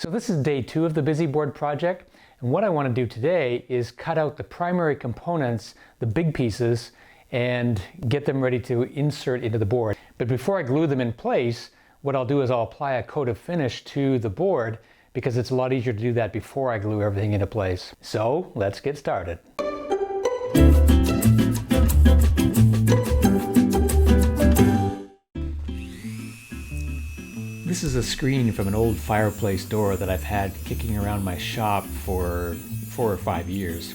So this is day 2 of the Busy Board project, and what I want to do today is cut out the primary components, the big pieces, and get them ready to insert into the board. But before I glue them in place, what I'll do is I'll apply a coat of finish to the board because it's a lot easier to do that before I glue everything into place. So let's get started. This is a screen from an old fireplace door that I've had kicking around my shop for 4 or 5 years.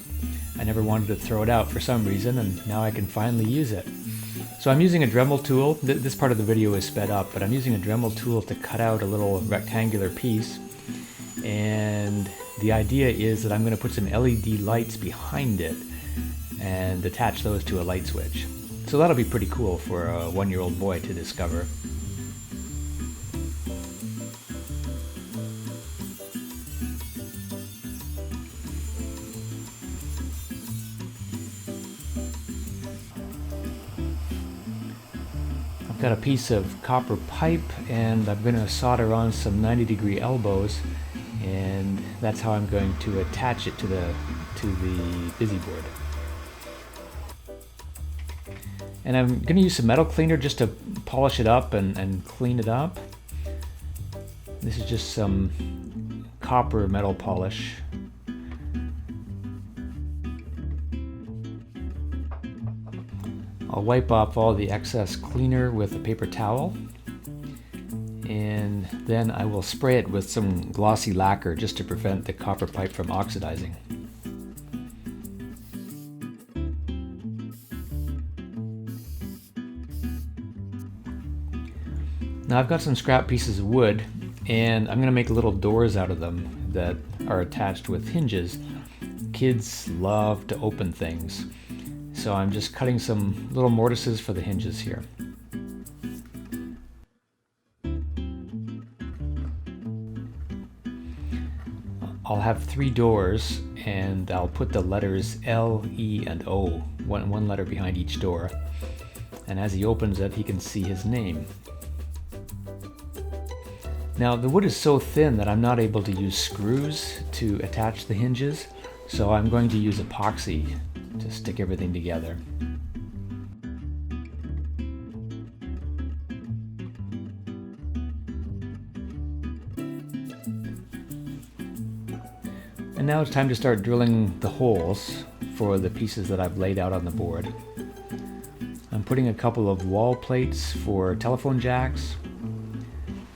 I never wanted to throw it out for some reason, and now I can finally use it. So I'm using a Dremel tool. This part of the video is sped up, but I'm using a Dremel tool to cut out a little rectangular piece. And the idea is that I'm going to put some LED lights behind it and attach those to a light switch. So that'll be pretty cool for a 1-year-old boy to discover. I've got a piece of copper pipe and I'm going to solder on some 90-degree elbows, and that's how I'm going to attach it to the busy board. And I'm going to use some metal cleaner just to polish it up and clean it up. This is just some copper metal polish. I'll wipe off all the excess cleaner with a paper towel, and then I will spray it with some glossy lacquer just to prevent the copper pipe from oxidizing. Now I've got some scrap pieces of wood, and I'm going to make little doors out of them that are attached with hinges. Kids love to open things. So I'm just cutting some little mortises for the hinges here. I'll have 3 doors, and I'll put the letters L, E, and O, one letter behind each door. And as he opens it, he can see his name. Now the wood is so thin that I'm not able to use screws to attach the hinges, so I'm going to use epoxy to stick everything together. And now it's time to start drilling the holes for the pieces that I've laid out on the board. I'm putting a couple of wall plates for telephone jacks.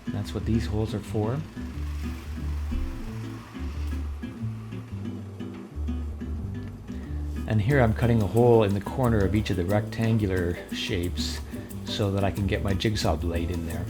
That's what these holes are for. And here I'm cutting a hole in the corner of each of the rectangular shapes so that I can get my jigsaw blade in there.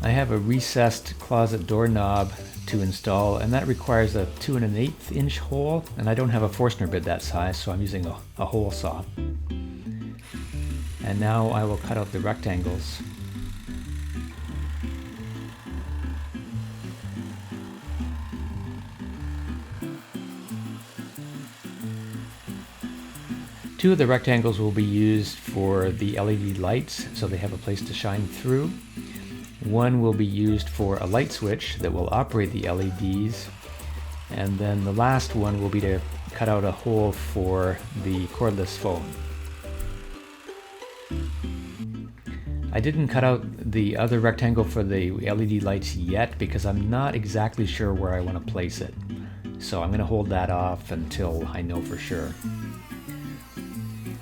I have a recessed closet doorknob to install, and that requires a 2 1/8 inch hole, and I don't have a Forstner bit that size, so I'm using a hole saw. And now I will cut out the rectangles. Two of the rectangles will be used for the LED lights, so they have a place to shine through. One will be used for a light switch that will operate the LEDs, and then the last one will be to cut out a hole for the cordless phone. I didn't cut out the other rectangle for the LED lights yet because I'm not exactly sure where I want to place it. So I'm going to hold that off until I know for sure.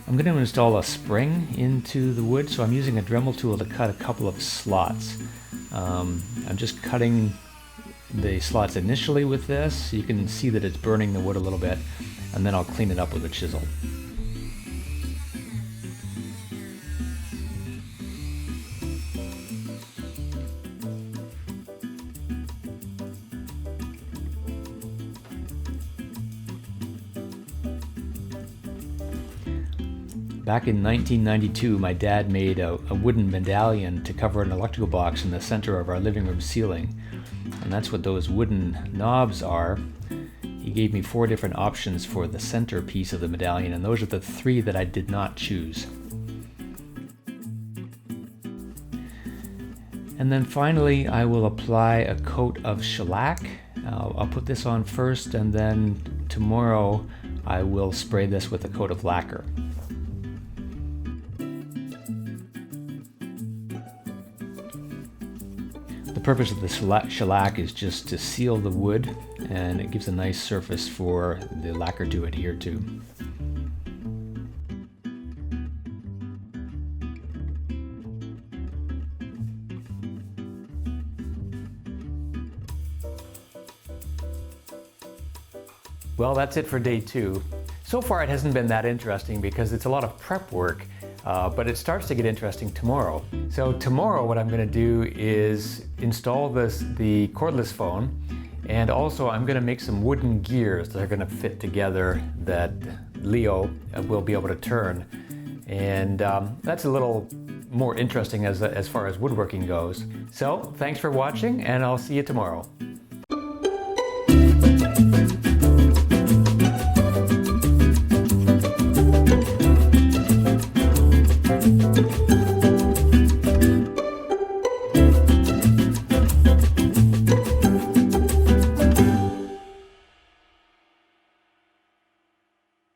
I'm going to install a spring into the wood, so I'm using a Dremel tool to cut a couple of slots. I'm just cutting the slots initially with this. You can see that it's burning the wood a little bit, and then I'll clean it up with a chisel. Back in 1992, my dad made a wooden medallion to cover an electrical box in the center of our living room ceiling. and that's what those wooden knobs are. He gave me 4 different options for the center piece of the medallion, and those are the 3 that I did not choose. And then finally, I will apply a coat of shellac. I'll put this on first, and then tomorrow I will spray this with a coat of lacquer. The purpose of the shellac is just to seal the wood, and it gives a nice surface for the lacquer to adhere to. Well, that's it for day 2. So far it hasn't been that interesting because it's a lot of prep work, but it starts to get interesting tomorrow. So tomorrow what I'm going to do is install the cordless phone, and also I'm going to make some wooden gears that are going to fit together that Leo will be able to turn. And that's a little more interesting as far as woodworking goes. So thanks for watching, and I'll see you tomorrow.